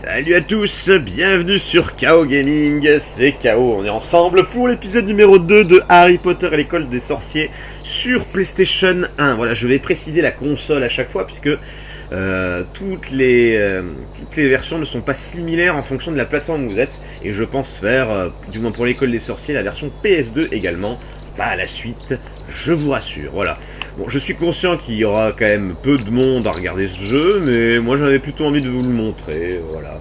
Salut à tous, bienvenue sur KO Gaming, c'est KO, on est ensemble pour l'épisode numéro 2 de Harry Potter et l'école des sorciers sur PlayStation 1. Voilà, je vais préciser la console à chaque fois puisque toutes les versions ne sont pas similaires en fonction de la plateforme où vous êtes. Et je pense faire, du moins pour l'école des sorciers, la version PS2 également. Pas à la suite, je vous rassure, voilà. Bon, je suis conscient qu'il y aura quand même peu de monde à regarder ce jeu, mais moi j'avais plutôt envie de vous le montrer, voilà.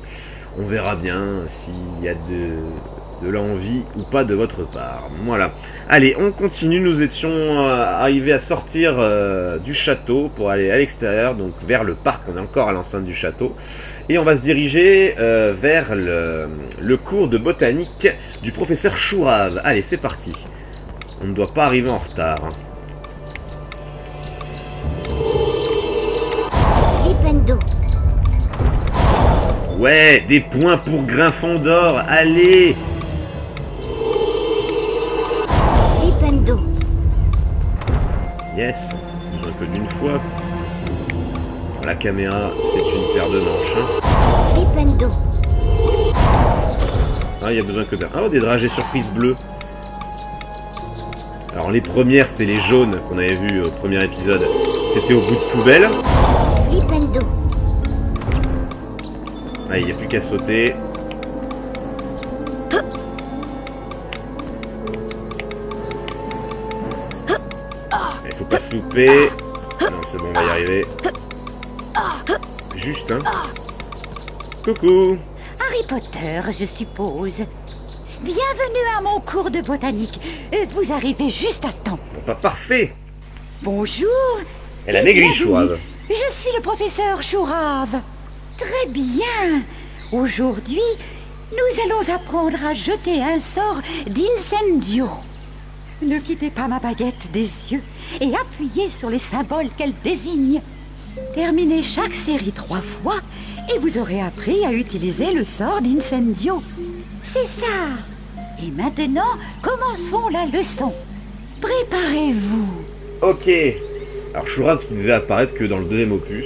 On verra bien s'il y a de l'envie ou pas de votre part, voilà. Allez, on continue, nous étions arrivés à sortir du château pour aller à l'extérieur, donc vers le parc, on est encore à l'enceinte du château. Et on va se diriger vers le cours de botanique du professeur Chourave. Allez, c'est parti. On ne doit pas arriver en retard. Flipendo. Ouais, des points pour Gryffondor, allez. Flipendo. Yes, besoin que d'une fois. La caméra, c'est une paire de manches. Hein. Flipendo. Ah, il y a besoin que d'un... Ah, des dragées surprises bleues. Alors les premières, c'était les jaunes qu'on avait vues au premier épisode. C'était au bout de poubelle. Flipendo. Ah, il n'y a plus qu'à sauter. Il faut pas se louper. Non, c'est bon, on va y arriver. Juste, hein. Coucou. Harry Potter, je suppose. Bienvenue à mon cours de botanique. Vous arrivez juste à temps. Bon, pas parfait. Bonjour. Elle a et maigri, bienvenue. Chourave. Je suis le professeur Chourave. Très bien. Aujourd'hui, nous allons apprendre à jeter un sort d'incendio. Ne quittez pas ma baguette des yeux et appuyez sur les symboles qu'elle désigne. Terminez chaque série 3 fois et vous aurez appris à utiliser le sort d'incendio. C'est ça. Et maintenant, commençons la leçon. Préparez-vous. Ok. Alors Chourave qui devait apparaître que dans le deuxième opus.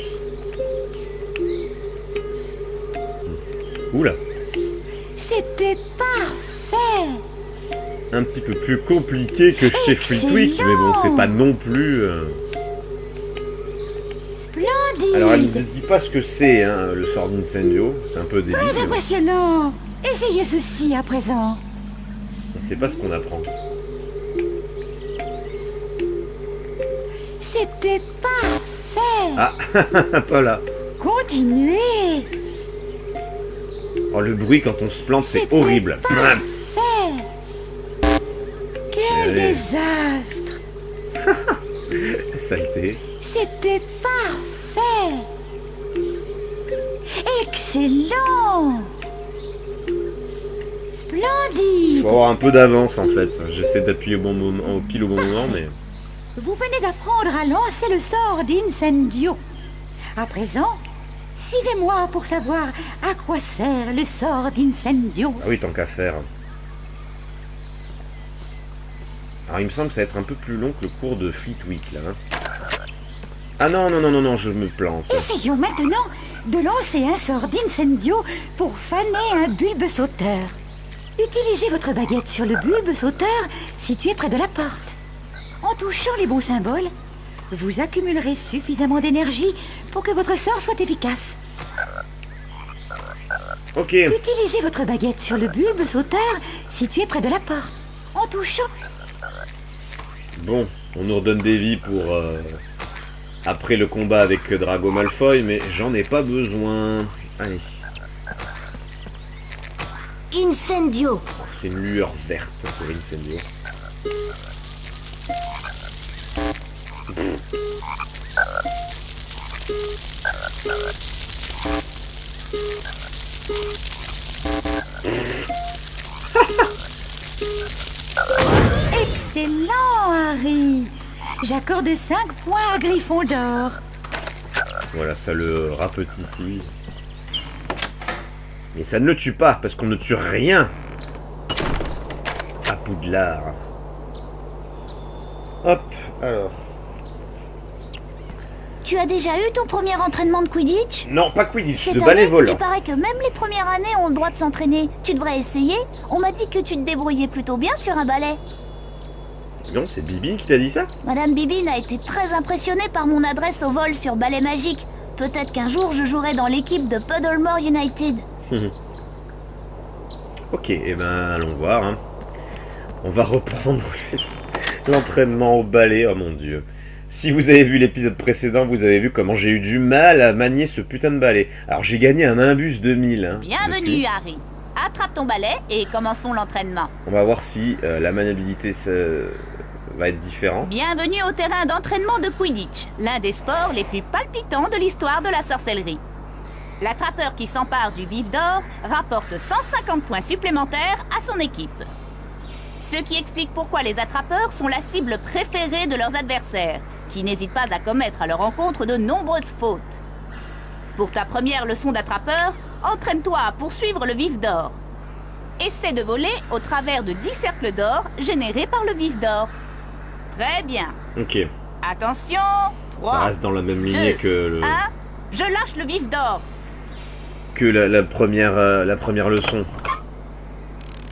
Oula. C'était parfait. Un petit peu plus compliqué que chez Flitwick, mais bon, c'est pas non plus... Splendide. Alors elle ne dit pas ce que c'est, hein, le sort d'incendio. C'est un peu débile. Très Mais bon, impressionnant. Essayez ceci à présent. on ne sait pas ce qu'on apprend. C'était parfait. Ah, pas là. Continuez. Oh, le bruit quand on se plante, c'est C'était horrible. Parfait. Quel Allez. désastre. Saleté. C'était parfait. Excellent. Il Splendide. faut avoir un peu d'avance en fait. J'essaie d'appuyer au bon moment, au pile au bon moment, mais... Vous venez d'apprendre à lancer le sort d'incendio. À présent, suivez-moi pour savoir à quoi sert le sort d'incendio. Ah oui, tant qu'à faire. Alors il me semble que ça va être un peu plus long que le cours de Flitwick là. Hein. Ah non, non, non, non, non, je me plante. Essayons maintenant de lancer un sort d'incendio pour faner un bulbe sauteur. Utilisez votre baguette sur le bulbe sauteur situé près de la porte. En touchant les bons symboles, vous accumulerez suffisamment d'énergie pour que votre sort soit efficace. Ok. Utilisez votre baguette sur le bulbe sauteur situé près de la porte. En touchant, Bon, on nous redonne des vies pour... après le combat avec Drago Malfoy, mais j'en ai pas besoin. Allez. incendio. Oh, c'est une lueur verte pour Incendio. Excellent, Harry. J'accorde 5 points à Gryffondor. Voilà, ça le rapetissime. Mais ça ne le tue pas, parce qu'on ne tue rien à Poudlard. Hop, alors. Tu as déjà eu ton premier entraînement de Quidditch? Non, pas Quidditch, Cette de balai année, volant. il paraît que même les premières années ont le droit de s'entraîner. Tu devrais essayer. On m'a dit que tu te débrouillais plutôt bien sur un balai. Non, c'est Bibi qui t'a dit ça? Madame Bibine a été très impressionnée par mon adresse au vol sur balai magique. Peut-être qu'un jour je jouerai dans l'équipe de Puddlemore United. Ok, et ben allons voir. Hein. On va reprendre l'entraînement au balai, oh mon dieu. Si vous avez vu l'épisode précédent, vous avez vu comment j'ai eu du mal à manier ce putain de balai. Alors j'ai gagné un Nimbus 2000. Hein, Bienvenue depuis. Harry. Attrape ton balai et commençons l'entraînement. On va voir si la maniabilité va être différente. Bienvenue au terrain d'entraînement de Quidditch, l'un des sports les plus palpitants de l'histoire de la sorcellerie. L'attrapeur qui s'empare du vif d'or rapporte 150 points supplémentaires à son équipe. Ce qui explique pourquoi les attrapeurs sont la cible préférée de leurs adversaires, qui n'hésitent pas à commettre à leur encontre de nombreuses fautes. Pour ta première leçon d'attrapeur, entraîne-toi à poursuivre le vif d'or. Essaie de voler au travers de 10 cercles d'or générés par le vif d'or. Très bien. Ok, Attention, ça 3, reste dans la même lignée 2, que, 1, je lâche le vif d'or. que la première leçon.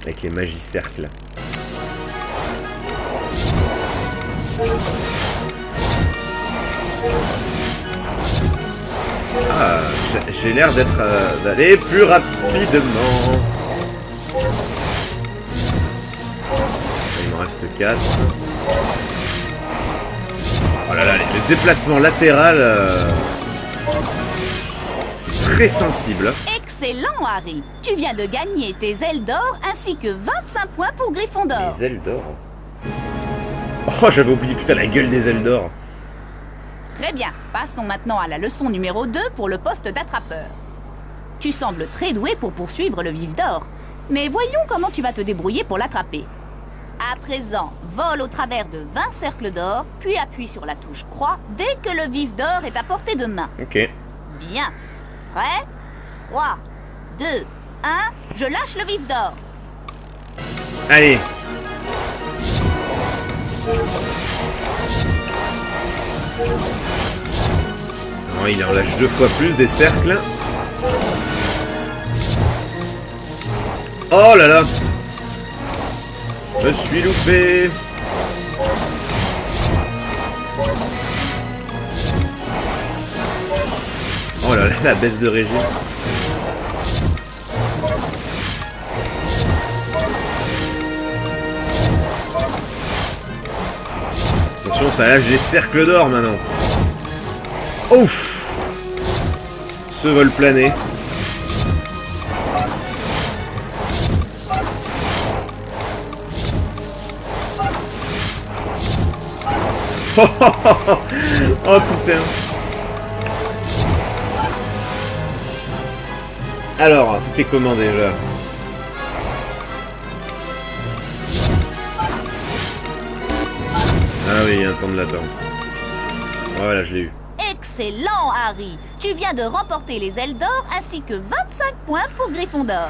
Avec les magicercles. Ah, j'ai l'air d'aller plus rapidement. Il m'en reste 4. Oh là là, le déplacement latéral, c'est très sensible. Excellent, Harry. Tu viens de gagner tes ailes d'or ainsi que 25 points pour Gryffondor. Les ailes d'or. Oh, j'avais oublié, putain, la gueule des ailes d'or. Très bien. Passons maintenant à la leçon numéro 2 pour le poste d'attrapeur. Tu sembles très doué pour poursuivre le vif d'or. Mais voyons comment tu vas te débrouiller pour l'attraper. À présent, vole au travers de 20 cercles d'or, puis appuie sur la touche croix dès que le vif d'or est à portée de main. Ok. Bien. Prêt? 3, 2, 1, je lâche le vif d'or. Allez. Oh, il en lâche 2 fois plus des cercles. Oh là là. Je me suis loupé. Oh là là, la baisse de régime. Attention, ça lâche des cercles d'or maintenant. Ouf. Ce vol plané. Oh putain. Alors, c'était comment déjà? Ah oui, il y a un temps de latence. Voilà, je l'ai eu. Excellent, Harry. Tu viens de remporter les ailes d'or ainsi que 25 points pour Gryffondor.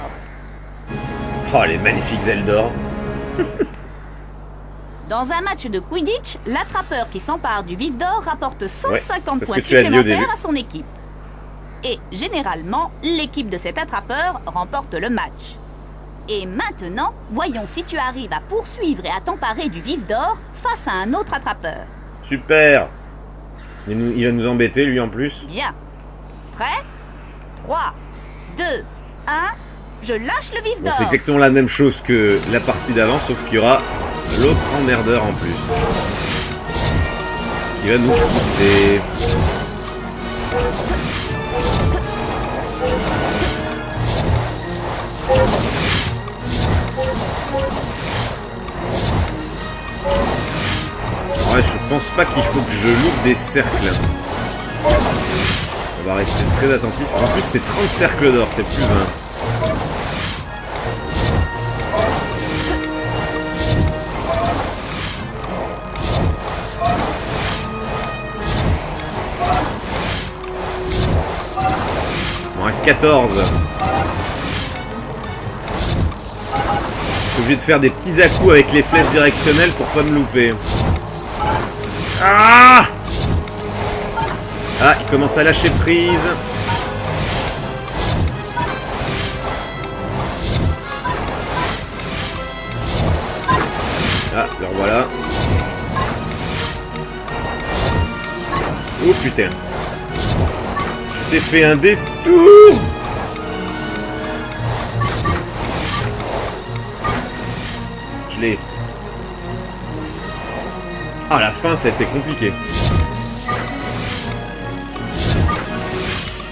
Oh, les magnifiques ailes d'or. Dans un match de Quidditch, l'attrapeur qui s'empare du vif d'or rapporte 150 c'est ce points que tu as dit au début. supplémentaires à son équipe. Et généralement, l'équipe de cet attrapeur remporte le match. Et maintenant, voyons si tu arrives à poursuivre et à t'emparer du vif d'or face à un autre attrapeur. Super. Il va nous embêter, lui, en plus. Bien. Prêt? 3, 2, 1, je lâche le vif Bon, d'or. c'est exactement la même chose que la partie d'avant, sauf qu'il y aura l'autre emmerdeur en plus. Qui va nous pousser. Ouais, je pense pas qu'il faut que je loupe des cercles. On va rester très attentif. En plus, c'est 30 cercles d'or, c'est plus 20. Il en reste 14. Je suis obligé de faire des petits à-coups avec les flèches directionnelles pour pas me louper. Ah! Ah, il commence à lâcher prise. Ah, alors voilà. Oh putain. Je t'ai fait un détour. Je l'ai. Ah, la fin, ça a été compliqué.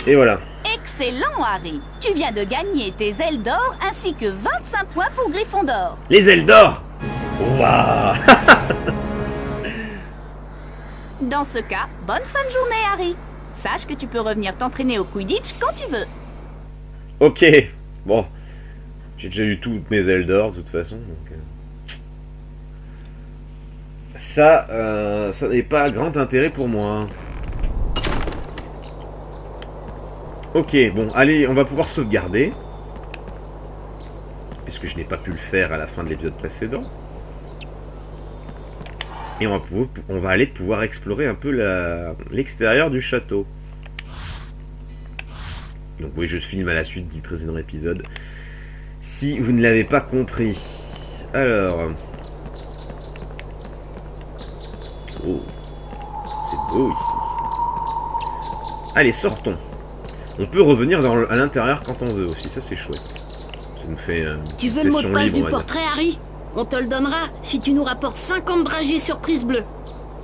Et voilà. Excellent, Harry. Tu viens de gagner tes ailes d'or ainsi que 25 points pour Gryffondor. Les ailes d'or. Waouh. Dans ce cas, bonne fin de journée, Harry. Sache que tu peux revenir t'entraîner au Quidditch quand tu veux. Ok. Bon. J'ai déjà eu toutes mes ailes d'or de toute façon. Donc, ça n'est pas grand intérêt pour moi. Ok, bon, allez, on va pouvoir sauvegarder. Puisque je n'ai pas pu le faire à la fin de l'épisode précédent. Et on va aller pouvoir explorer un peu l'extérieur du château. Donc oui, je filme à la suite du précédent épisode. Si vous ne l'avez pas compris. Alors... Oh, c'est beau ici. Allez, sortons. On peut revenir à l'intérieur quand on veut aussi, ça c'est chouette. Ça nous fait Tu veux le mot de passe du portrait, Harry? On te le donnera si tu nous rapportes 50 dragées surprise bleue.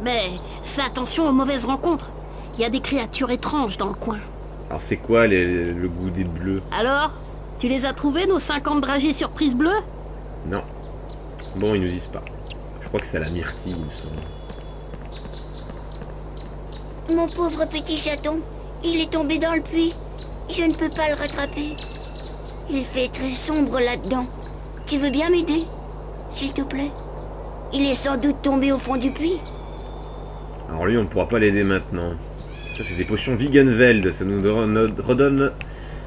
Mais fais attention aux mauvaises rencontres. Il y a des créatures étranges dans le coin. Alors c'est quoi le goût des bleus? Alors? Tu les as trouvés, nos 50 dragées surprise bleue? Non. Bon, ils nous disent pas. Je crois que c'est à la myrtille, il me semble. Mon pauvre petit chaton, il est tombé dans le puits. Je ne peux pas le rattraper. Il fait très sombre là-dedans. Tu veux bien m'aider, s'il te plaît? Il est sans doute tombé au fond du puits. Alors lui, on ne pourra pas l'aider maintenant. Ça, c'est des potions Vigenveld. Ça nous redonne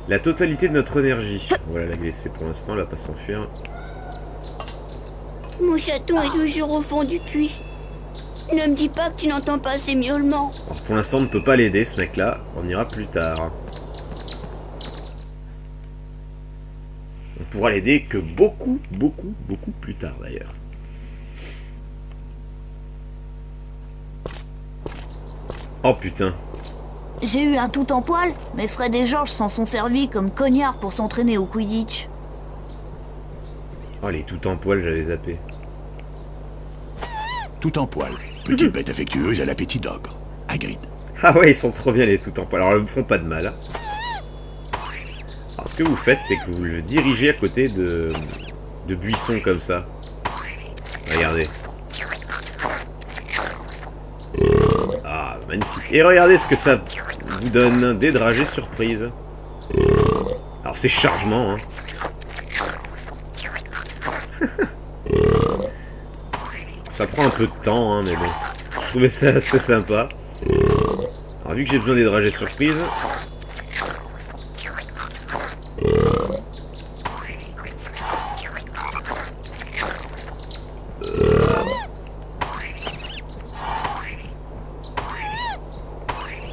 la totalité de notre énergie. Voilà, la laisser pour l'instant, elle va pas s'enfuir. Mon chaton est toujours au fond du puits. Ne me dis pas que tu n'entends pas ses miaulements. Alors pour l'instant, on ne peut pas l'aider, ce mec-là. On ira plus tard. On pourra l'aider que beaucoup plus tard, d'ailleurs. Oh putain. J'ai eu un tout en poil, mais Fred et George s'en sont servis comme cognards pour s'entraîner au Quidditch. Oh, les tout en poil, j'avais zappé. Tout en poil. Petite bête affectueuse à l'appétit d'ogre. Hagrid. Ah ouais, ils sont trop bien les tout en poil. Alors, ils ne font pas de mal. Alors, ce que vous faites, c'est que vous le dirigez à côté de buissons comme ça. Regardez. Ah, magnifique. Et regardez ce que ça vous donne. Des dragées surprises. Alors, c'est chargement, hein. Ça prend un peu de temps, hein, mais bon. Je trouvais ça assez sympa. Alors, vu que j'ai besoin des dragées surprises...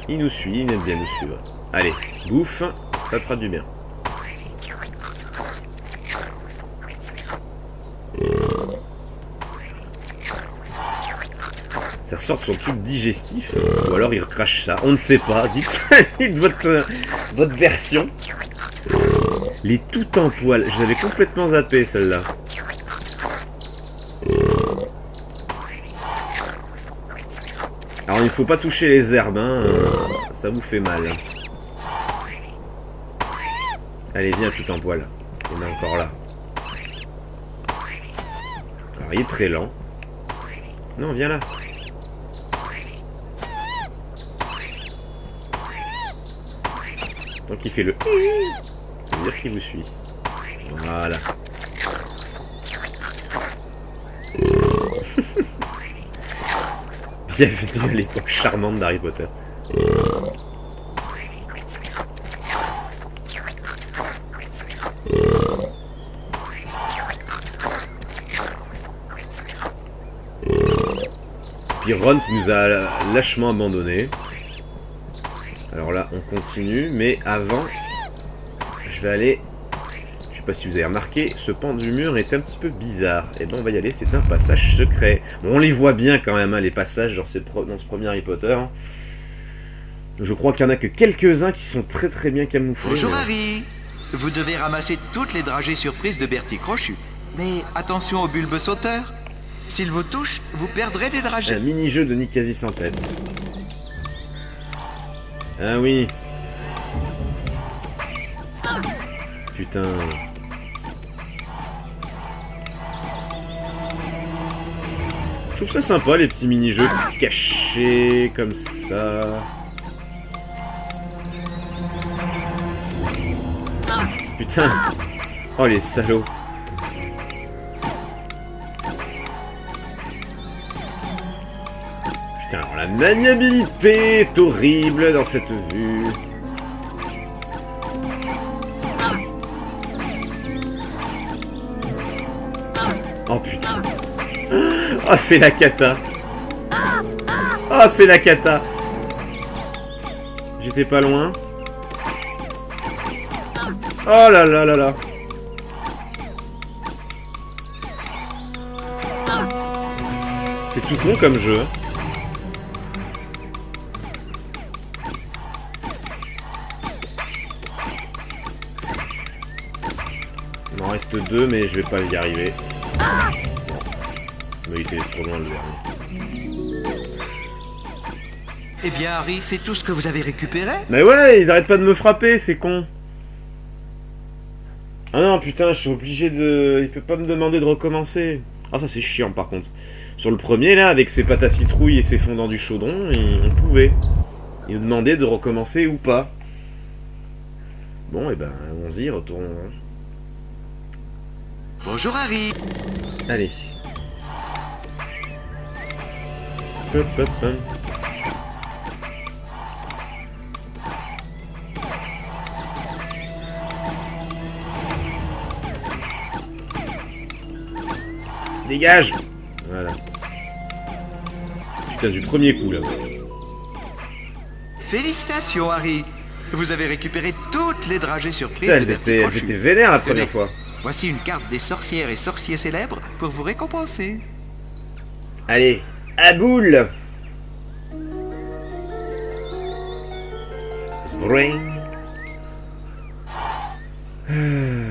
Il nous suit, il aime bien nous suivre. Allez, bouffe, ça te fera du bien. Ça sort de son truc digestif, ou alors il recrache ça, on ne sait pas, dites votre version. Les tout en poil, je l'avais complètement zappé celle-là. Alors il ne faut pas toucher les herbes, hein, ça vous fait mal. Allez, viens tout en poil, on est encore là. Alors il est très lent. Non, viens là. Donc il fait le... Ça veut dire qu'il vous suit. Voilà. Bienvenue à l'époque charmante d'Harry Potter. Puis Ron qui nous a lâchement abandonnés. Alors là, on continue, mais avant, je vais aller... Je sais pas si vous avez remarqué, ce pan du mur est un petit peu bizarre. Et donc on va y aller, c'est un passage secret. Bon, on les voit bien quand même, hein, les passages dans ce premier Harry Potter. Je crois qu'il y en a que quelques-uns qui sont très très bien camouflés. Bonjour Harry. Vous devez ramasser toutes les dragées surprises de Bertie Crochu. Mais attention au bulbe sauteur. S'il vous touche, vous perdrez des dragées. Un mini-jeu de Nick sans tête. Ah oui. Putain. Je trouve ça sympa les petits mini-jeux cachés comme ça. Putain. Oh les salauds. Putain, alors la maniabilité est horrible dans cette vue. Oh putain. Oh c'est la cata. Oh c'est la cata. J'étais pas loin. Oh là là là là. C'est tout con comme jeu. Il m'en reste 2 mais je vais pas y arriver. Mais il était trop loin le dernier. Eh bien Harry, c'est tout ce que vous avez récupéré? Mais ouais, ils arrêtent pas de me frapper, c'est con. Ah non, putain, je suis obligé de... Il peut pas me demander de recommencer. Ah, ça c'est chiant par contre. Sur le premier, là, avec ses pâtes à citrouille et ses fondants du chaudron, on pouvait. Il nous demandait de recommencer ou pas. Bon, et ben, allons-y, retournons. Bonjour Harry. Allez. Hop, hop, hop. Dégage! Voilà. Putain, du premier coup, là. Félicitations Harry. Vous avez récupéré toutes les dragées surprises Putain, de Bertie Crochu. elles étaient vénères la première Tenez, fois. Voici une carte des sorcières et sorciers célèbres pour vous récompenser. Allez, à boule! Spring.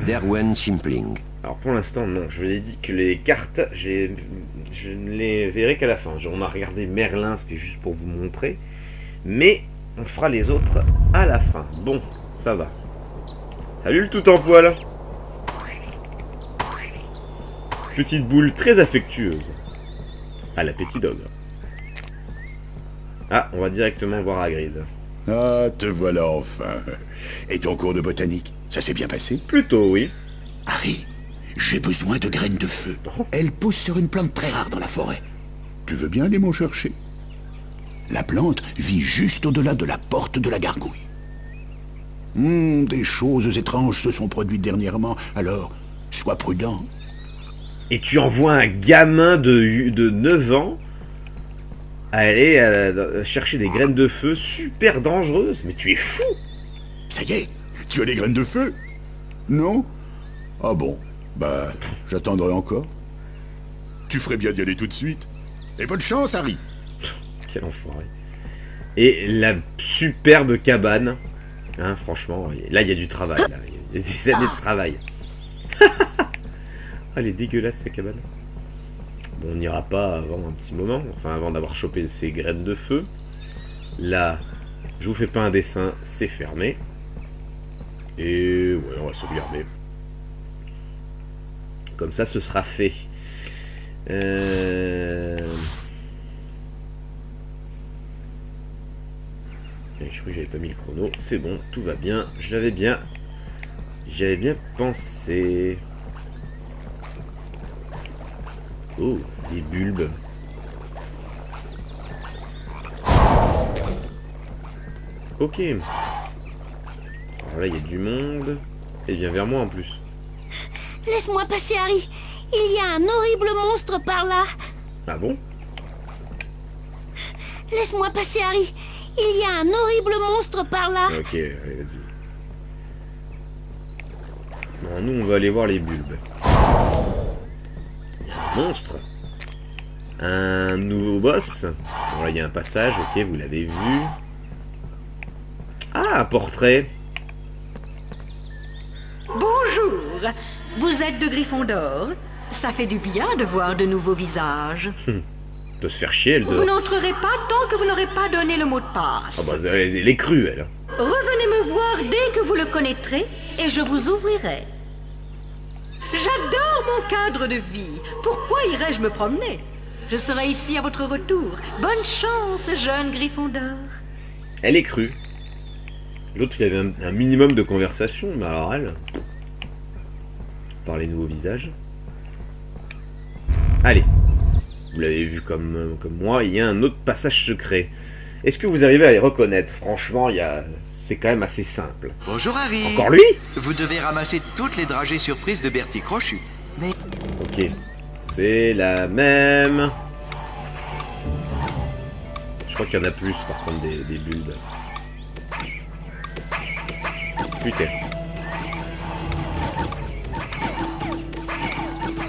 Derwen Simpling. Alors pour l'instant, non. Je vous ai dit que les cartes, je ne les verrai qu'à la fin. On a regardé Merlin, c'était juste pour vous montrer. Mais on fera les autres à la fin. Bon, ça va. Salut le tout en poil. Petite boule très affectueuse. À l'appétit d'ogre. Ah, on va directement voir Hagrid. Ah, te voilà enfin. Et ton cours de botanique, ça s'est bien passé? Plutôt, oui. Harry, j'ai besoin de graines de feu. Elles poussent sur une plante très rare dans la forêt. Tu veux bien aller m'en chercher? La plante vit juste au-delà de la porte de la gargouille. Des choses étranges se sont produites dernièrement, alors sois prudent. Et tu envoies un gamin de 9 ans aller chercher des graines de feu super dangereuses. Mais tu es fou! Ça y est, tu as les graines de feu? Non? Ah bon, bah, j'attendrai encore. Tu ferais bien d'y aller tout de suite. Et bonne chance, Harry! Quel enfoiré. Et la superbe cabane. Hein, franchement, là, il y a du travail. Là. Il y a des années de travail. Elle est dégueulasse, cette cabane. Bon, on n'ira pas avant un petit moment. Enfin, avant d'avoir chopé ces graines de feu. Là, je vous fais pas un dessin, c'est fermé. Et ouais, on va sauvegarder. Comme ça, ce sera fait. Je crois que j'avais pas mis le chrono. C'est bon, tout va bien. J'avais bien pensé. Oh, des bulbes. Ok. Alors là, il y a du monde. Et il vient vers moi en plus. Laisse-moi passer, Harry. Il y a un horrible monstre par là. Ah bon? Laisse-moi passer, Harry. Il y a un horrible monstre par là. Ok, allez, vas-y. Non, nous, on va aller voir les bulbes. Il y a un monstre. Un nouveau boss. Bon, là, il y a un passage, ok, vous l'avez vu. Ah, un portrait. Bonjour, vous êtes de Gryffondor. Ça fait du bien de voir de nouveaux visages. De se faire chier, elle Vous dort. n'entrerez pas tant que vous n'aurez pas donné le mot de Ah passe. bah, elle est crue, elle. Revenez me voir dès que vous le connaîtrez et je vous ouvrirai. J'adore mon cadre de vie. Pourquoi irais-je me promener? Je serai ici à votre retour. Bonne chance, jeune Gryffondor. Elle est crue. L'autre, il avait un minimum de conversation, mais alors elle... Par les nouveaux visages. Allez. Vous l'avez vu comme moi, il y a un autre passage secret. Est-ce que vous arrivez à les reconnaître? Franchement, c'est quand même assez simple. Bonjour Harry. Encore lui? Vous devez ramasser toutes les dragées surprises de Bertie Crochu. Mais Ok. C'est la même. Je crois qu'il y en a plus, par contre, des bulbes. Putain.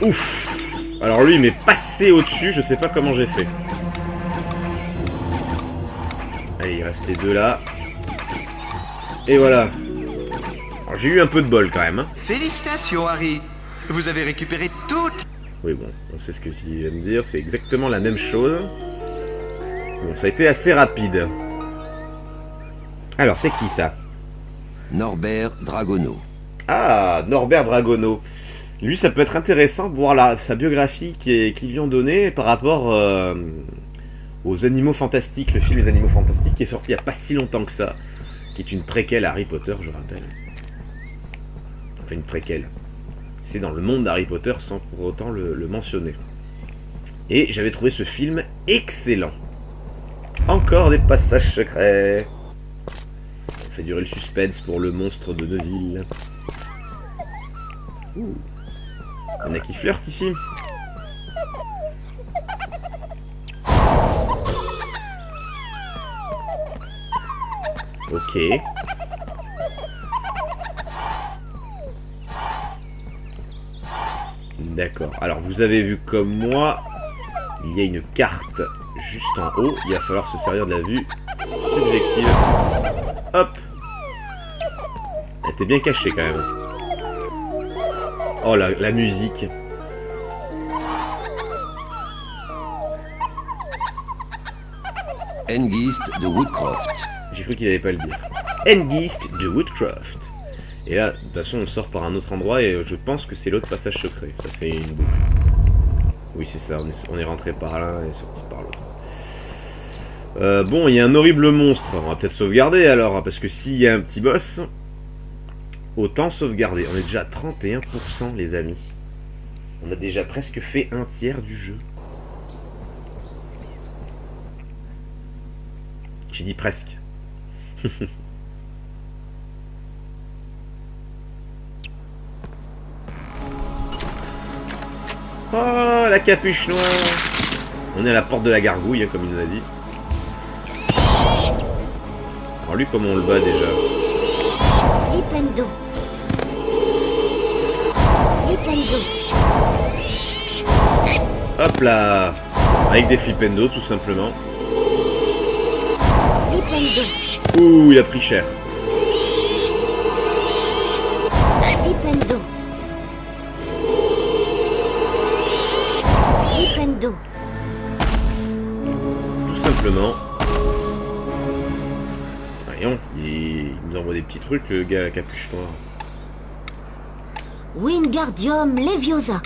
Ouf. Alors lui, il m'est passé au-dessus, je sais pas comment j'ai fait. Allez, il reste les deux là. Et voilà. Alors j'ai eu un peu de bol quand même. Hein. félicitations Harry. Vous avez récupéré toutes. Oui, bon, on sait ce que tu viens de dire, c'est exactement la même chose. Bon, ça a été assez rapide. Alors, c'est qui ça? Norbert Dragono. Ah, Norbert Dragono. Lui, ça peut être intéressant de voir sa biographie qu'ils lui ont donnée par rapport aux Animaux Fantastiques, le film Les Animaux Fantastiques qui est sorti il n'y a pas si longtemps que ça, qui est une préquelle à Harry Potter, je rappelle. Enfin, une préquelle. C'est dans le monde d'Harry Potter sans pour autant le mentionner. Et j'avais trouvé ce film excellent. Encore des passages secrets. On fait durer le suspense pour le monstre de Neville. Ouh. Il y en a qui flirtent ici. Ok. D'accord. Alors vous avez vu comme moi, il y a une carte juste en haut. Il va falloir se servir de la vue subjective. Hop. Elle était bien cachée quand même. Oh la musique. Hengist de Woodcroft. J'ai cru qu'il n'allait pas le dire. Hengist de Woodcroft. Et là, de toute façon, on sort par un autre endroit et je pense que c'est l'autre passage secret. Ça fait une boucle. Oui, c'est ça. On est rentré par là et sorti par l'autre. Bon, il y a un horrible monstre. On va peut-être sauvegarder alors, parce que s'il y a un petit boss, autant sauvegarder. On est déjà à 31%, les amis. On a déjà presque fait un tiers du jeu. J'ai dit presque. Oh, la capuche noire. On est à la porte de la gargouille, hein, comme il nous a dit. Alors lui, comment on le bat déjà? Flipendo. Flipendo. Hop là. Avec des flipendo, tout simplement. Flipendo. Ouh, il a pris cher. Flipendo. Flipendo. Tout simplement. Voyons, il nous envoie des petits trucs, le gars à la capuche noire. Wingardium Leviosa.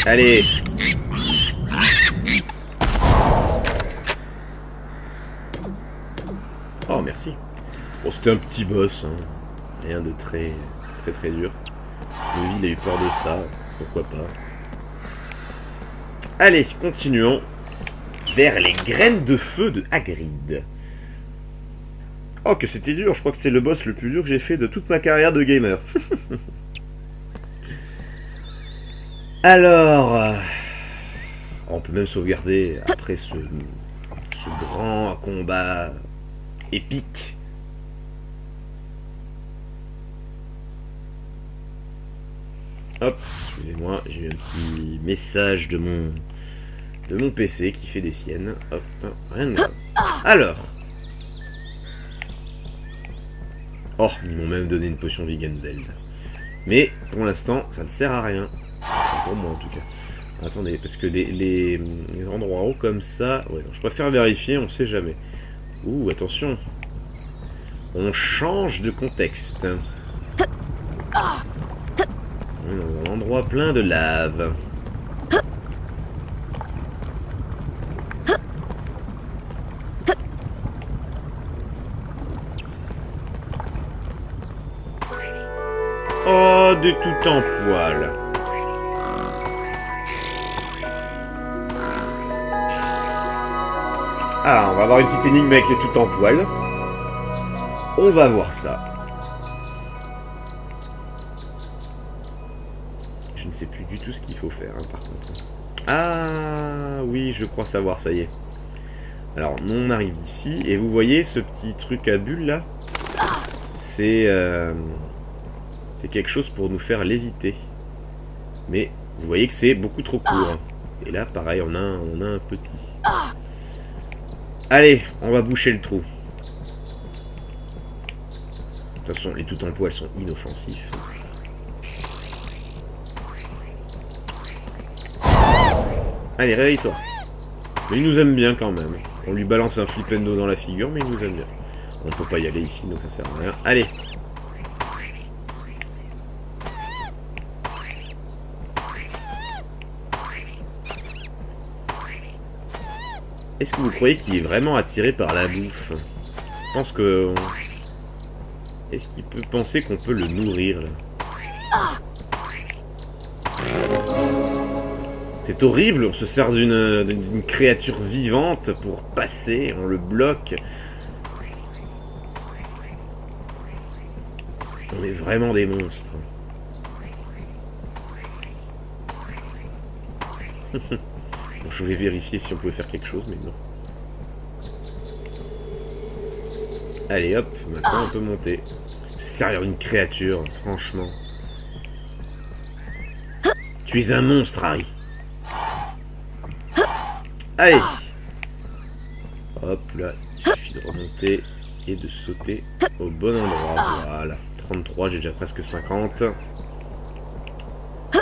Allez. Oh, merci. Bon, c'était un petit boss, hein. Rien de très dur. Lui, il a eu peur de ça, pourquoi pas. Allez, continuons vers les graines de feu de Hagrid. Oh, que c'était dur, je crois que c'est le boss le plus dur que j'ai fait de toute ma carrière de gamer. Alors, on peut même sauvegarder après ce ce grand combat épique. Hop, excusez-moi, j'ai eu un petit message de mon PC qui fait des siennes. Hop, rien de grave. Alors. Oh, ils m'ont même donné une potion Veganveld. Mais, pour l'instant, ça ne sert à rien. Pour moi, en tout cas. Attendez, parce que les endroits hauts comme ça... Ouais, non, je préfère vérifier, on sait jamais. Ouh, attention. On change de contexte. On est dans un endroit plein de lave. Oh, des tout en poil. Ah, on va avoir une petite énigme avec les tout en poil. On va voir ça. Je ne sais plus du tout ce qu'il faut faire, hein, par contre. Ah, oui, je crois savoir, ça y est. Alors, on arrive ici, et vous voyez ce petit truc à bulles, là? C'est quelque chose pour nous faire léviter. Mais, vous voyez que c'est beaucoup trop court. Et là, pareil, on a un petit. Allez, on va boucher le trou. De toute façon, les tout en poil sont inoffensifs. Allez, réveille-toi. Mais il nous aime bien quand même. On lui balance un flipendo dans la figure, mais il nous aime bien. On peut pas y aller ici, donc ça sert à rien. Allez. Est-ce que vous croyez qu'il est vraiment attiré par la bouffe? Je pense que... Est-ce qu'il peut penser qu'on peut le nourrir, là? C'est horrible, on se sert d'une créature vivante pour passer, on le bloque. On est vraiment des monstres. Bon, je vais vérifier si on pouvait faire quelque chose, mais non. Allez hop, maintenant on peut monter. C'est servir une créature, franchement. Tu es un monstre, Harry. Allez. Hop là, il suffit de remonter et de sauter au bon endroit. Voilà, 33, j'ai déjà presque 50.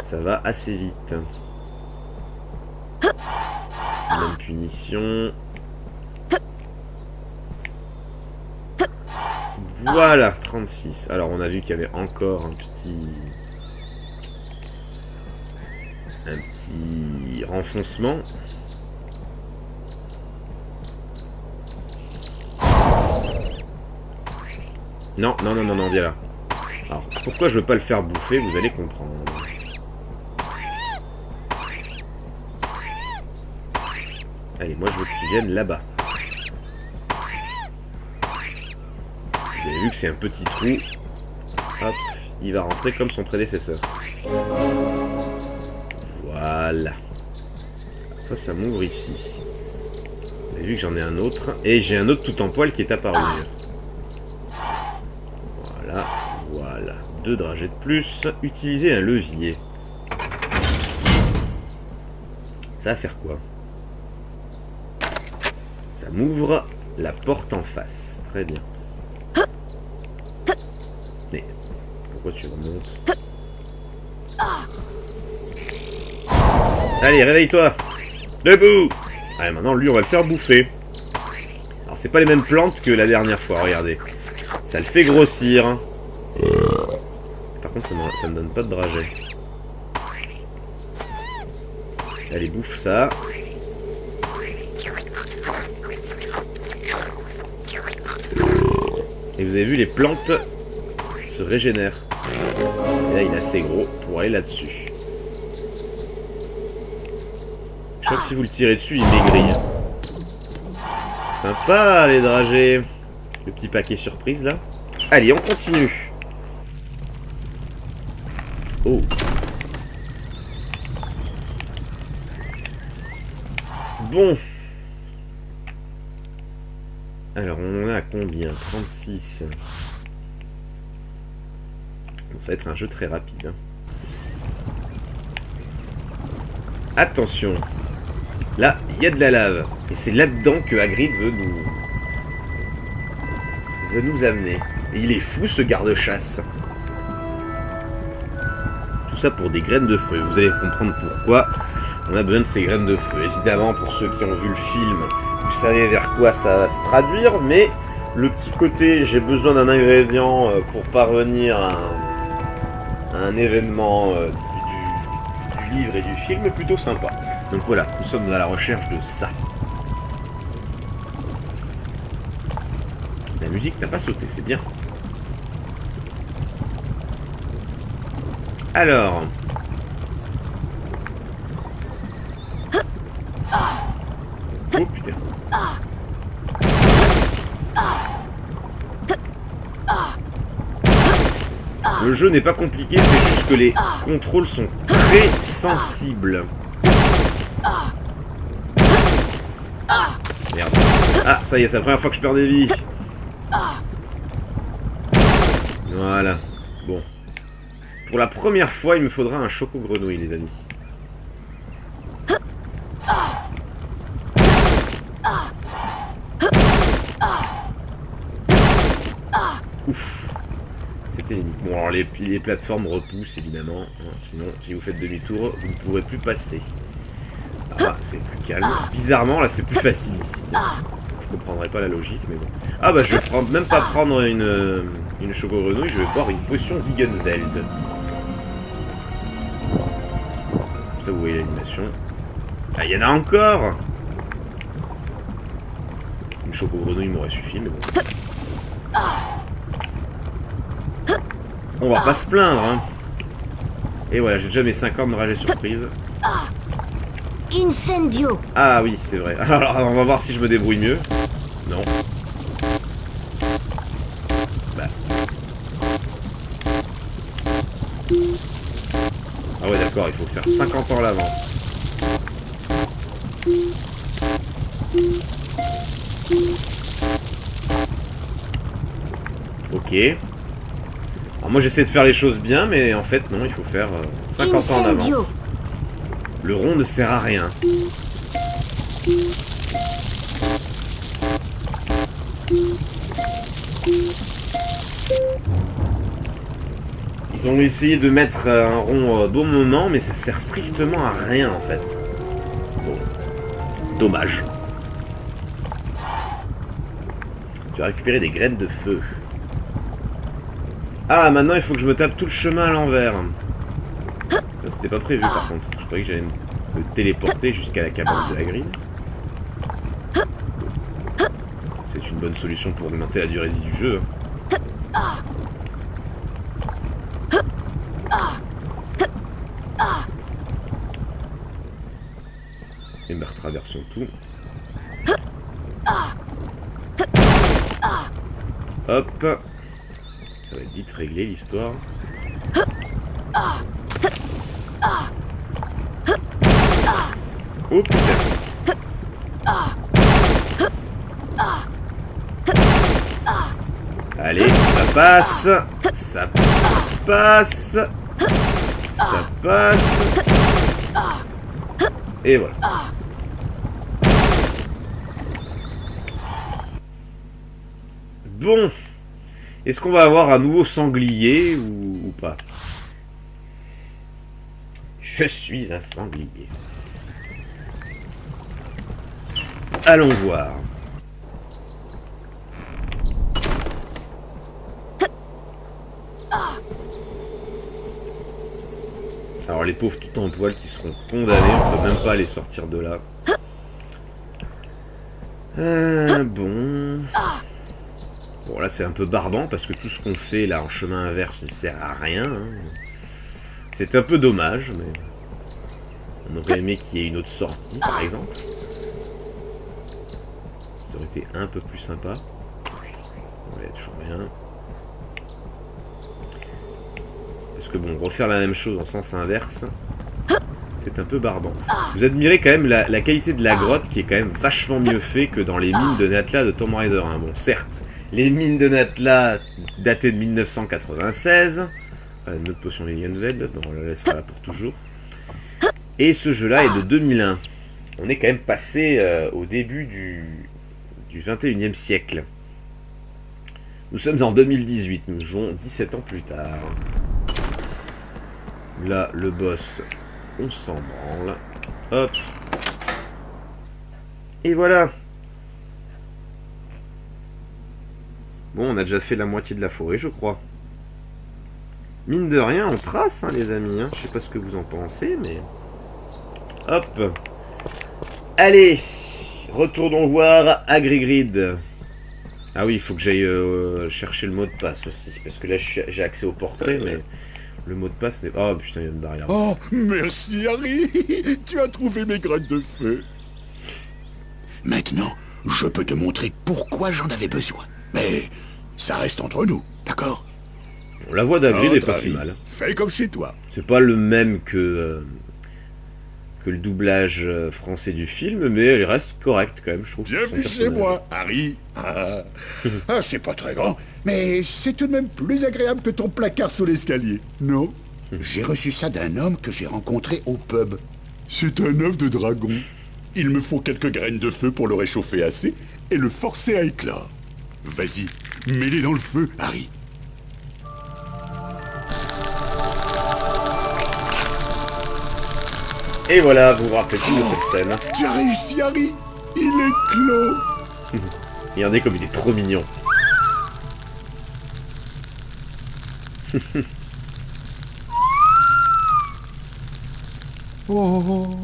Ça va assez vite. Même punition. Voilà, 36. Alors on a vu qu'il y avait encore un petit renfoncement. Non, non, non, non, non, viens là. Alors, pourquoi je veux pas le faire bouffer, vous allez comprendre. Allez, moi je veux que tu viennes là-bas. Vous avez vu que c'est un petit trou. Hop, il va rentrer comme son prédécesseur. Voilà. Ça m'ouvre ici. Vous avez vu que j'en ai un autre. Et j'ai un autre tout en poil qui est apparu. Voilà, voilà. 2 dragées de plus. Utiliser un levier. Ça va faire quoi? Ça m'ouvre la porte en face. Très bien. Mais pourquoi tu remontes? Allez, réveille-toi. Debout. Allez, maintenant lui on va le faire bouffer. Alors c'est pas les mêmes plantes que la dernière fois, regardez. Ça le fait grossir. Par contre ça me donne pas de dragée. Allez, bouffe ça. Et vous avez vu, les plantes se régénèrent. Et là, il est assez gros pour aller là-dessus. Je crois que si vous le tirez dessus, il maigrit. Sympa, les dragées. Le petit paquet surprise, là. Allez, on continue. Oh. Bon. Alors, on en est à combien? 36. Bon, ça va être un jeu très rapide. Hein. Attention. Là, il y a de la lave. Et c'est là-dedans que Hagrid veut nous amener. Et il est fou, ce garde-chasse. Tout ça pour des graines de feu. Vous allez comprendre pourquoi on a besoin de ces graines de feu. Évidemment, pour ceux qui ont vu le film, vous savez vers quoi ça va se traduire. Mais le petit côté, j'ai besoin d'un ingrédient pour parvenir à un événement du livre et du film, est plutôt sympa. Donc voilà, nous sommes à la recherche de ça. La musique n'a pas sauté, c'est bien. Alors... Oh putain. Le jeu n'est pas compliqué, c'est juste que les contrôles sont très sensibles. Merde. Ah, ça y est, c'est la première fois que je perds des vies. Voilà. Bon. Pour la première fois, il me faudra un choco-grenouille, les amis. Ouf. C'était limite. Bon, alors les plateformes repoussent, évidemment. Sinon, si vous faites demi-tour, vous ne pourrez plus passer. Ah, c'est plus calme. Bizarrement, là, c'est plus facile ici. Je comprendrais pas la logique, mais bon. Ah bah, je vais même pas prendre une choco-grenouille, je vais boire une potion Wiggenweld. Comme ça, vous voyez l'animation. Ah, il y en a encore! Une choco-grenouille m'aurait suffi, mais bon. On va pas se plaindre, hein. Et voilà, j'ai déjà mes 50 de rage et surprise. Incendio. Ah oui, c'est vrai. Alors, on va voir si je me débrouille mieux. Non. Bah. Ah ouais, d'accord, il faut faire 50 ans à l'avance. Ok. Alors moi j'essaie de faire les choses bien, mais en fait non, il faut faire 50 ans en avance. Le rond ne sert à rien. Ils ont essayé de mettre un rond au bon moment, mais ça sert strictement à rien en fait. Bon. Dommage. Tu as récupéré des graines de feu. Ah, maintenant il faut que je me tape tout le chemin à l'envers. Ça c'était pas prévu par contre. Je croyais que j'allais me téléporter jusqu'à la cabane de Hagrid. C'est une bonne solution pour augmenter la durée de vie du jeu. Et ben retraversons tout. Hop. Ça va être vite réglé l'histoire. Oh putain. Allez, ça passe. Ça passe. Ça passe. Et voilà. Bon. Est-ce qu'on va avoir un nouveau sanglier ou pas? Je suis un sanglier. Allons voir. Alors les pauvres tout en poil qui seront condamnés, on peut même pas les sortir de là. Bon... Bon là c'est un peu barbant parce que tout ce qu'on fait là en chemin inverse ne sert à rien. Hein. C'est un peu dommage, mais on aurait aimé qu'il y ait une autre sortie par exemple. Ça aurait été un peu plus sympa. Ouais, toujours rien. Parce que bon, refaire la même chose en sens inverse, C'est un peu barbant. Vous admirez quand même la qualité de la grotte qui est quand même vachement mieux fait que dans les mines de Natla de Tomb Raider. Hein. Bon, certes, les mines de Natla datées de 1996. Une autre potion Lilienfeld, on la laissera là pour toujours. Et ce jeu-là est de 2001. On est quand même passé au début du 21e siècle. Nous sommes en 2018, nous jouons 17 ans plus tard. Là, le boss, on s'en branle. Hop. Et voilà. Bon, on a déjà fait la moitié de la forêt, je crois. Mine de rien, on trace, hein, les amis. Hein. Je sais pas ce que vous en pensez, mais... Hop. Allez. Retournons voir Agrigrid. Ah oui, il faut que j'aille chercher le mot de passe aussi. Parce que là, j'ai accès au portrait, mais le mot de passe n'est pas... Oh putain, il y a une barrière. Oh, merci Harry. Tu as trouvé mes graines de feu. Maintenant, je peux te montrer pourquoi j'en avais besoin. Mais ça reste entre nous, d'accord? La voix d'Agrid est pas si mal. Fais comme chez toi. C'est pas le même que le doublage français du film, mais elle reste correcte quand même, je trouve. Bienvenue chez moi, Harry. Ah, c'est pas très grand, mais c'est tout de même plus agréable que ton placard sous l'escalier, non? J'ai reçu ça d'un homme que j'ai rencontré au pub. C'est un œuf de dragon. Il me faut quelques graines de feu pour le réchauffer assez et le forcer à éclore. Vas-y, mets-les dans le feu, Harry. Et voilà, vous vous rappelez plus de cette scène. Tu as réussi, Harry. Il est clos. Regardez comme il est trop mignon. Oh,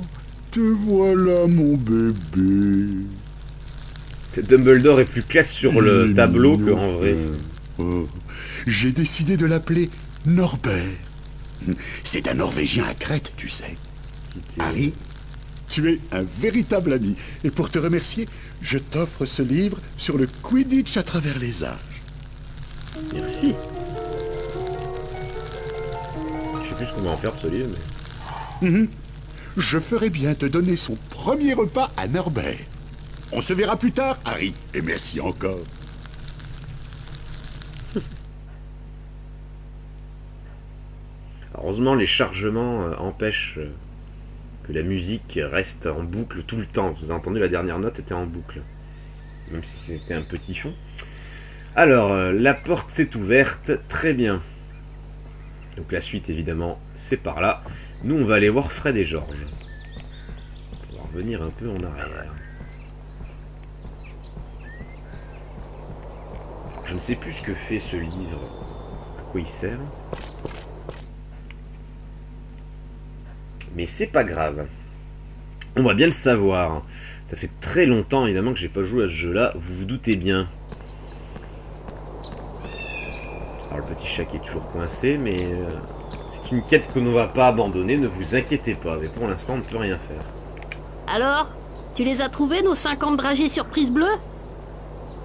te voilà, mon bébé. Dumbledore est plus classe sur le tableau qu'en vrai. Oh, j'ai décidé de l'appeler Norbert. C'est un Norvégien à Crète, tu sais. Harry, tu es un véritable ami. Et pour te remercier, je t'offre ce livre sur le Quidditch à travers les âges. Merci. Je sais plus ce qu'on va en faire de ce livre, mais... Je ferai bien te donner son premier repas à Norbert. On se verra plus tard, Harry. Et merci encore. Heureusement, les chargements empêchent que la musique reste en boucle tout le temps. Vous avez entendu, la dernière note était en boucle. Même si c'était un petit fond. Alors, la porte s'est ouverte. Très bien. Donc la suite, évidemment, c'est par là. Nous, on va aller voir Fred et George. On va revenir un peu en arrière. Je ne sais plus ce que fait ce livre. À quoi il sert. Mais c'est pas grave. On va bien le savoir. Ça fait très longtemps, évidemment, que j'ai pas joué à ce jeu-là. Vous vous doutez bien. Alors, le petit chat qui est toujours coincé, mais... c'est une quête que l'on ne va pas abandonner, ne vous inquiétez pas. Mais pour l'instant, on ne peut rien faire. Alors, tu les as trouvés, nos 50 dragées surprise bleues?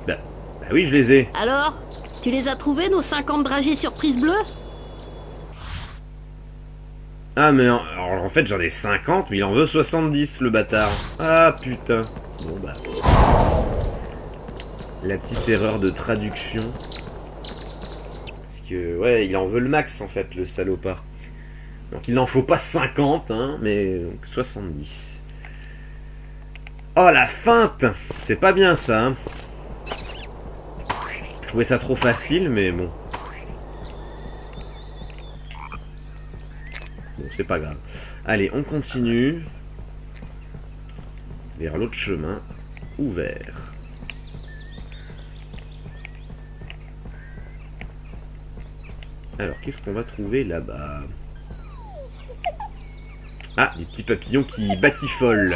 Bah oui, je les ai. Alors, tu les as trouvés, nos 50 dragées surprise bleues? Ah, mais alors, en fait, j'en ai 50, mais il en veut 70, le bâtard. Ah, putain. Bon, bah... La petite erreur de traduction. Parce que, ouais, il en veut le max, en fait, le salopard. Donc, il n'en faut pas 50, hein, mais donc, 70. Oh, la feinte! C'est pas bien, ça, hein. Je trouvais ça trop facile, mais bon. Bon, c'est pas grave. Allez, on continue. Vers l'autre chemin. Ouvert. Alors, qu'est-ce qu'on va trouver là-bas? Ah, des petits papillons qui batifolent.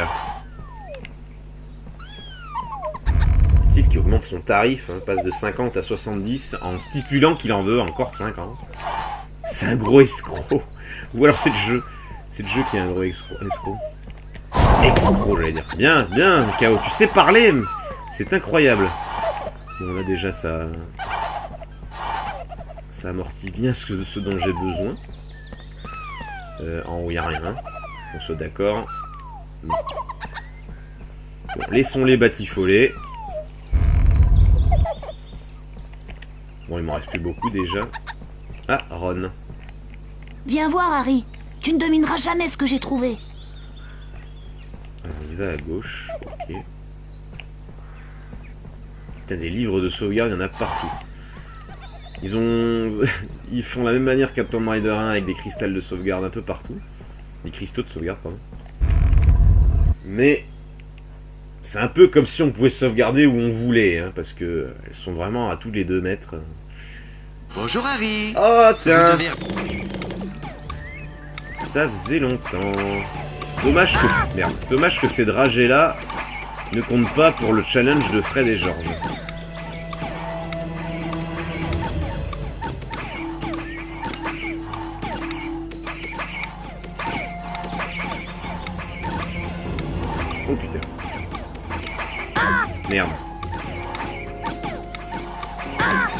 Type qui augmente son tarif, hein, passe de 50 à 70 en stipulant qu'il en veut encore 50. C'est un gros escroc. Ou alors c'est le jeu. C'est le jeu qui est un gros escroc. Escroc, j'allais dire. Bien, bien, K.O. Tu sais parler. C'est incroyable. Bon, là déjà ça... Ça amortit bien ce dont j'ai besoin. En haut, il n'y a rien. qu'on soit d'accord. Bon, laissons-les batifoler. Bon, il m'en reste plus beaucoup déjà. Ah, Ron. Viens voir, Harry. Tu ne devineras jamais ce que j'ai trouvé. Alors, on y va à gauche. Ok. Putain, des livres de sauvegarde, il y en a partout. Ils font la même manière qu'à Tomb Raider 1 avec des cristals de sauvegarde un peu partout. Des cristaux de sauvegarde, pardon. Mais c'est un peu comme si on pouvait sauvegarder où on voulait, hein, parce que elles sont vraiment à tous les 2 mètres. Bonjour Harry. Oh tiens, Vous devez... ça faisait longtemps. Dommage que ces dragées là ne comptent pas pour le challenge de Fred et George. Oh putain. Merde.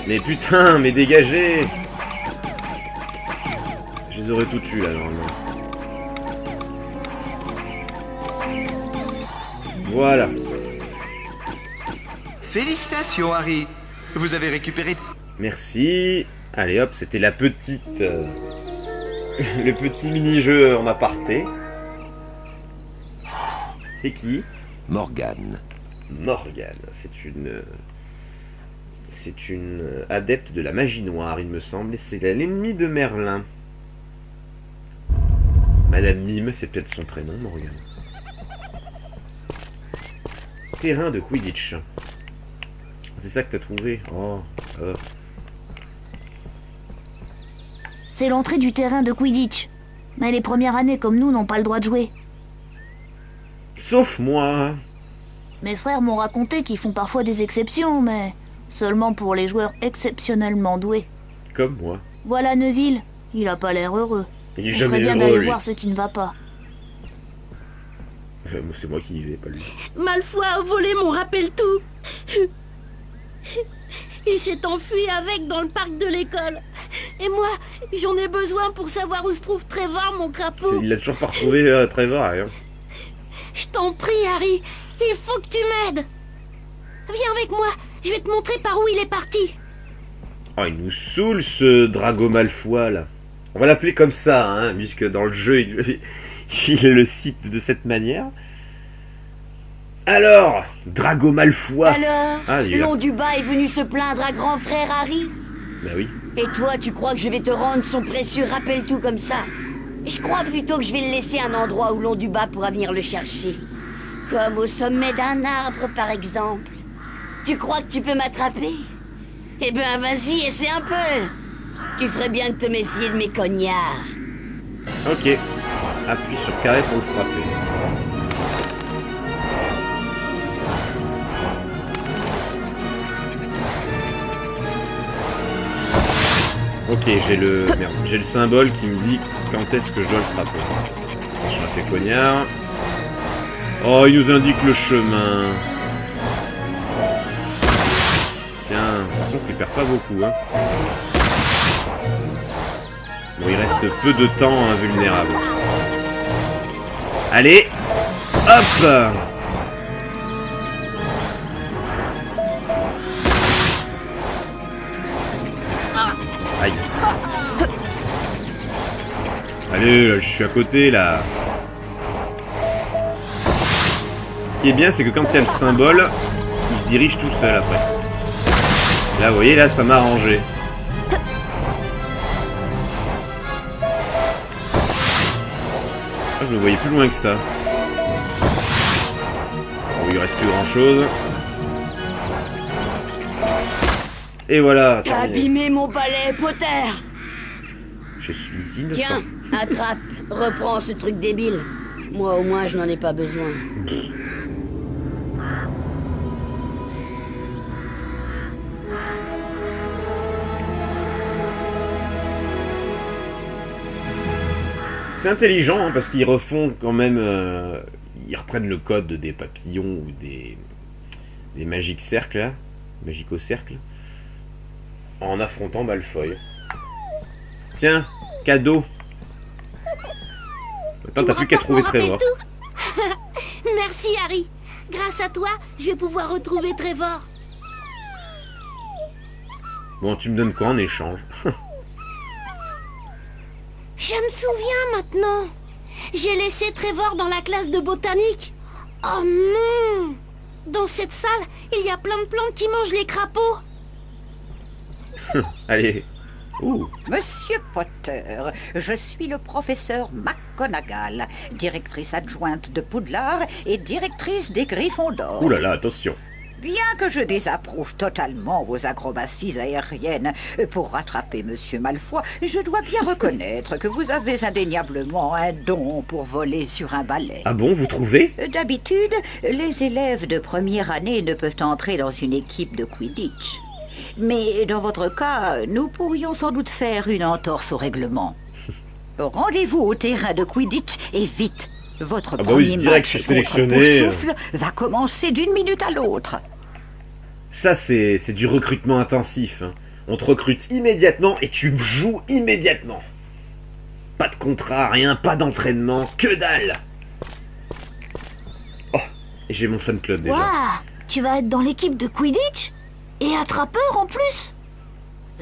Mais putain, mais dégagez! Je les aurais tout tués là normalement. Voilà. Félicitations Harry. Vous avez récupéré... Merci. Allez hop, c'était la petite... le petit mini-jeu en aparté. C'est qui? Morgane. Morgane. C'est une adepte de la magie noire, il me semble, et c'est l'ennemi de Merlin. Madame Mime, c'est peut-être son prénom, Morgane. Terrain de Quidditch. C'est ça que t'as trouvé? Oh. C'est l'entrée du terrain de Quidditch. Mais les premières années comme nous n'ont pas le droit de jouer. Sauf moi. Mes frères m'ont raconté qu'ils font parfois des exceptions, mais seulement pour les joueurs exceptionnellement doués. Comme moi. Voilà Neville, il a pas l'air heureux. Il est On jamais ferait bien heureux, d'aller lui. voir ce qui ne va pas. C'est moi qui y vais, pas lui. Malfoy a volé mon rappel-tout. Il s'est enfui avec dans le parc de l'école. Et moi, j'en ai besoin pour savoir où se trouve Trevor, mon crapaud. Il a toujours pas retrouvé Trevor, hein. Je t'en prie, Harry, il faut que tu m'aides. Viens avec moi, je vais te montrer par où il est parti. Oh, il nous saoule ce Drago Malfoy là. On va l'appeler comme ça, hein, puisque dans le jeu, il le cite de cette manière. Alors, Drago Malfoy. Alors, il est là. Londubat est venu se plaindre à grand frère Harry. Bah oui. Et toi, tu crois que je vais te rendre son précieux rappel-tout comme ça? Je crois plutôt que je vais le laisser à un endroit où Londubat pourra venir le chercher. Comme au sommet d'un arbre, par exemple. Tu crois que tu peux m'attraper? Eh ben, vas-y, essaie un peu. Tu ferais bien de te méfier de mes cognards. Ok. Appuie sur carré pour le frapper. Ok, j'ai le symbole qui me dit quand est-ce que je dois le frapper. Attention à ces cognards. Oh, il nous indique le chemin. Tiens, par contre, il perd pas beaucoup, hein. Bon, il reste peu de temps invulnérable. Allez, hop. Aïe. Allez, là, je suis à côté, là. Ce qui est bien, c'est que quand il y a le symbole, il se dirige tout seul après. Là, vous voyez, là, ça m'a arrangé. Je me voyais plus loin que ça. Bon, il reste plus grand chose. Et voilà. T'as abîmé mon palais, Potter. Je suis innocent. Tiens, attrape, reprends ce truc débile. Moi au moins je n'en ai pas besoin. C'est intelligent hein, parce qu'ils refont quand même, ils reprennent le code des papillons ou des magiques cercles, là, magico-cercles, en affrontant Malfoy. Tiens, cadeau. Attends, t'as plus qu'à trouver Trevor. Merci, Harry. Grâce à toi, je vais pouvoir retrouver Trevor. Bon, tu me donnes quoi en échange? Je me souviens maintenant. J'ai laissé Trevor dans la classe de botanique. Oh non! Dans cette salle, il y a plein de plantes qui mangent les crapauds. Allez. Ouh. Monsieur Potter, je suis le professeur McGonagall, directrice adjointe de Poudlard et directrice des Gryffondors. Ouh là là, attention. Bien que je désapprouve totalement vos acrobaties aériennes pour rattraper Monsieur Malfoy, je dois bien reconnaître que vous avez indéniablement un don pour voler sur un balai. Ah bon, vous trouvez? D'habitude, les élèves de première année ne peuvent entrer dans une équipe de Quidditch. Mais dans votre cas, nous pourrions sans doute faire une entorse au règlement. Rendez-vous au terrain de Quidditch et vite. Votre premier match contre Poufsouffle va commencer d'une minute à l'autre. Ça, c'est du recrutement intensif. Hein. On te recrute immédiatement et tu joues immédiatement. Pas de contrat, rien, pas d'entraînement, que dalle. Oh, et j'ai mon fan club déjà. Waouh, tu vas être dans l'équipe de Quidditch? Et attrapeur en plus?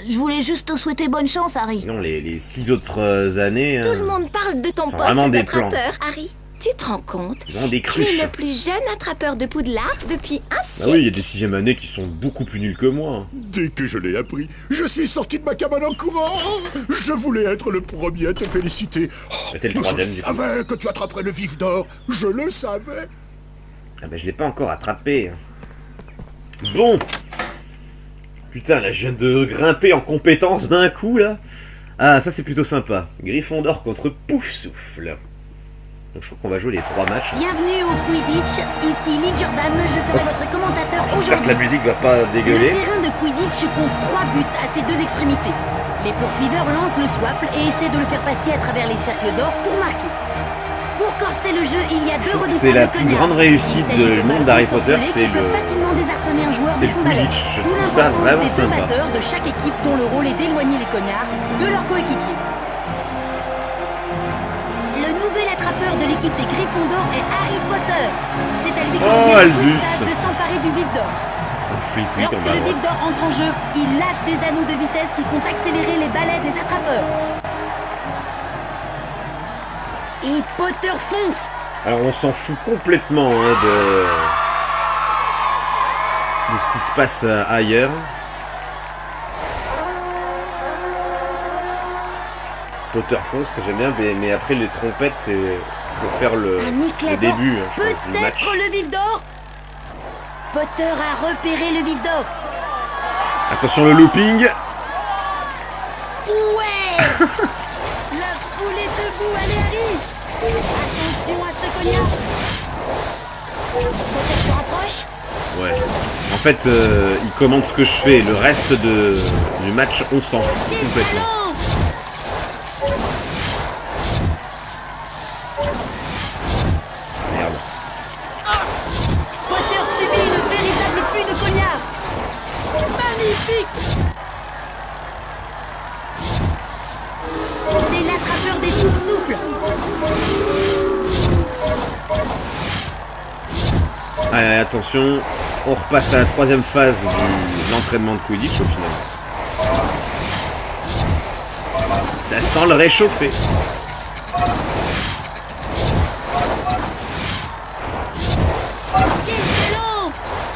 Je voulais juste te souhaiter bonne chance, Harry. Non, les 6 autres années... Tout le monde parle de ton poste d'attrapeur, Harry. Tu te rends compte? Tu es le plus jeune attrapeur de Poudlard depuis un siècle. Ah oui, il y a des 6e années qui sont beaucoup plus nuls que moi. Dès que je l'ai appris, je suis sorti de ma cabane en courant. Je voulais être le premier à te féliciter. T'es le 3e, je savais que tu attraperais le vif d'or. Je le savais. Ah ben je l'ai pas encore attrapé. Bon. Putain, là, je viens de grimper en compétence d'un coup, là. Ah, ça, c'est plutôt sympa. Gryffondor contre Poufsouffle. Donc, je crois qu'on va jouer les 3 matchs. Bienvenue au Quidditch. Ici Lee Jordan, je serai votre commentateur aujourd'hui. J'espère que la musique va pas dégueuler. Le terrain de Quidditch compte 3 buts à ses 2 extrémités. Les poursuiveurs lancent le soifle et essaient de le faire passer à travers les cercles d'or pour marquer. Pour corser le jeu, il y a 2 redoutables. C'est la plus grande réussite du monde d'Harry Potter, c'est le... facilement désarçonner un joueur de son balai. Quidditch, je trouve ça vraiment des 2 sympa. batteurs de chaque équipe dont le rôle est d'éloigner les cognards de leurs coéquipiers. Le nouvel attrapeur de l'équipe des Gryffondors est Harry Potter. C'est à lui qu'il revient de s'emparer du vif d'or. Lorsque le vif d'or entre en jeu, il lâche des anneaux de vitesse qui font accélérer les balais des attrapeurs. Et Potter fonce. Alors on s'en fout complètement hein, de ce qui se passe ailleurs. Potter fonce, j'aime bien, mais après les trompettes c'est pour faire le début hein, du match. Peut-être le vif d'or. Potter a repéré le vif d'or. Attention le looping. Ouais. La foule est debout, allez Harry. Attention à ce cognard. Potter se rapproche. Ouais. En fait, il commande ce que je fais. Le reste du match, on s'en fout complètement. Merde. Potter subit une véritable pluie de cognards. Magnifique. C'est l'attrapeur des Poufsouffles. Allez, attention, on repasse à la 3e phase de l'entraînement de Quidditch au final. Ça sent le réchauffer.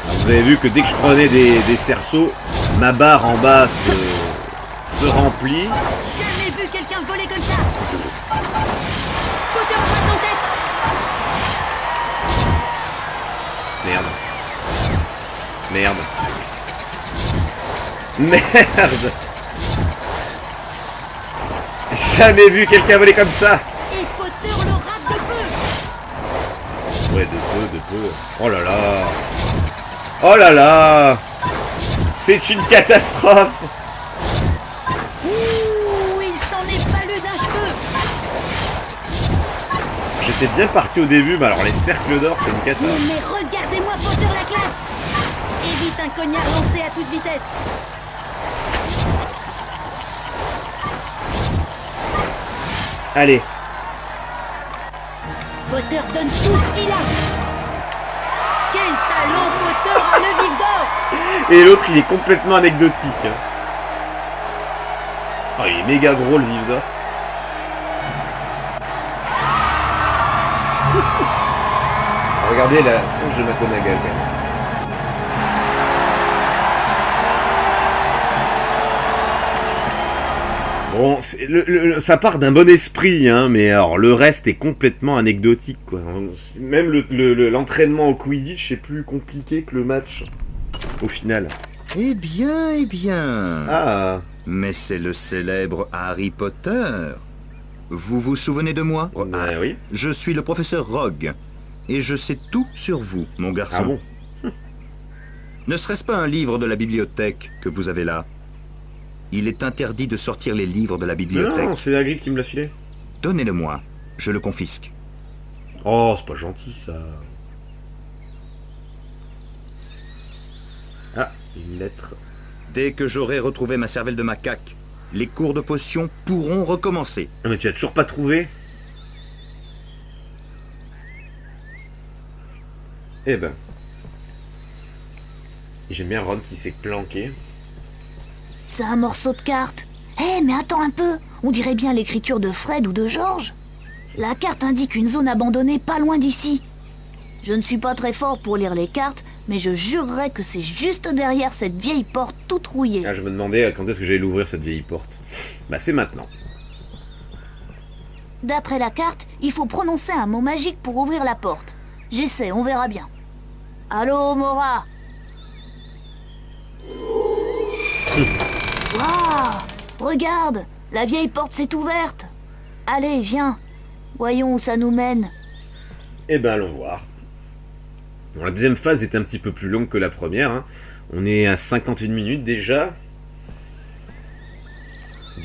Vous avez vu que dès que je prenais des cerceaux, ma barre en bas se remplit. Jamais vu quelqu'un voler comme ça. Potter passe en tête. Merde. Merde. Merde. Jamais vu quelqu'un voler comme ça. Et Potter le rate de peu. Ouais, de peu. Oh là là. Oh là là. C'est une catastrophe. Ouh, il s'en est fallu d'un cheveu. J'étais bien parti au début, mais alors les cercles d'or, c'est une catastrophe. Mais regardez-moi Potter la classe. Évite un cognard lancé à toute vitesse. Allez. Potter donne tout ce qu'il a. Quel talent Potter a le vif d'or. Et l'autre, il est complètement anecdotique. Oh, il est méga gros, le vif d'or. Regardez la tronche de McGonagall, quand même. Bon, ça part d'un bon esprit, hein, mais alors le reste est complètement anecdotique, quoi. Même l'entraînement au Quidditch est plus compliqué que le match, au final. Eh bien... Ah. Mais c'est le célèbre Harry Potter. Vous vous souvenez de moi? Oui. Je suis le professeur Rogue, et je sais tout sur vous, mon garçon. Ah bon? Ne serait-ce pas un livre de la bibliothèque que vous avez là? Il est interdit de sortir les livres de la bibliothèque. Non, c'est Hagrid qui me l'a filé. Donnez-le-moi, je le confisque. Oh, c'est pas gentil, ça. Ah, une lettre. Dès que j'aurai retrouvé ma cervelle de macaque, les cours de potions pourront recommencer. Non, mais tu as toujours pas trouvé? Eh ben. J'aime bien Ron qui s'est planqué. C'est un morceau de carte. Eh, mais attends un peu. On dirait bien l'écriture de Fred ou de George. La carte indique une zone abandonnée pas loin d'ici. Je ne suis pas très fort pour lire les cartes, mais je jurerais que c'est juste derrière cette vieille porte toute rouillée. Ah, je me demandais quand est-ce que j'allais l'ouvrir, cette vieille porte. Bah, c'est maintenant. D'après la carte, il faut prononcer un mot magique pour ouvrir la porte. J'essaie, on verra bien. Allô, Mora? Waouh! Regarde! La vieille porte s'est ouverte! Allez, viens! Voyons où ça nous mène. Eh ben, allons voir. Bon, la deuxième phase est un petit peu plus longue que la première, hein. On est à 51 minutes déjà.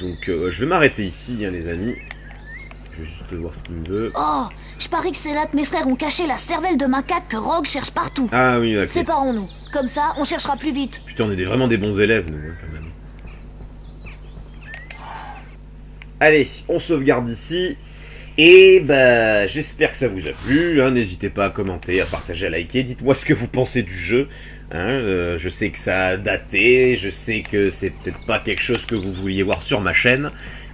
Donc, je vais m'arrêter ici, hein, les amis. Je vais juste voir ce qu'il me veut. Oh! Je parie que c'est là que mes frères ont caché la cervelle de macaque que Rogue cherche partout. Ah oui, d'accord. Séparons-nous. Comme ça, on cherchera plus vite. Putain, on est vraiment des bons élèves, nous, hein, quand même. Allez, on sauvegarde ici. Et bah, j'espère que ça vous a plu. Hein. N'hésitez pas à commenter, à partager, à liker. Dites-moi ce que vous pensez du jeu. Hein. Je sais que ça a daté. Je sais que c'est peut-être pas quelque chose que vous vouliez voir sur ma chaîne.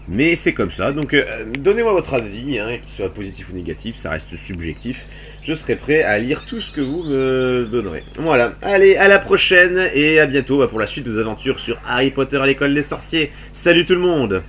Mais c'est comme ça. Donc, donnez-moi votre avis, hein, qu'il soit positif ou négatif. Ça reste subjectif. Je serai prêt à lire tout ce que vous me donnerez. Voilà. Allez, à la prochaine. Et à bientôt pour la suite des aventures sur Harry Potter à l'école des sorciers. Salut tout le monde!